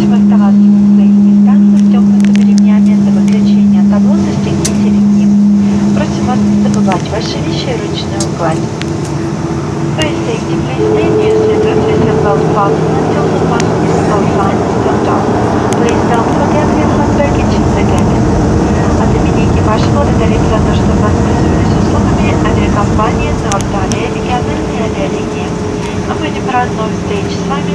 Удачи в оставаться на своих местах, застегнутыми ремнями. До выключения того застегните ремни. Просим вас не забывать ваши вещи и ручную кладь. For safety, please stay near with your seatbelt fastened until the fasteners or signs turned off. Please don't forget your hand baggage in the cabin. От имени экипажа благодарим за то, что воспользовались услугами авиакомпании Nordavia и остальные авиалинии. Мы будем рады новой встрече с вами.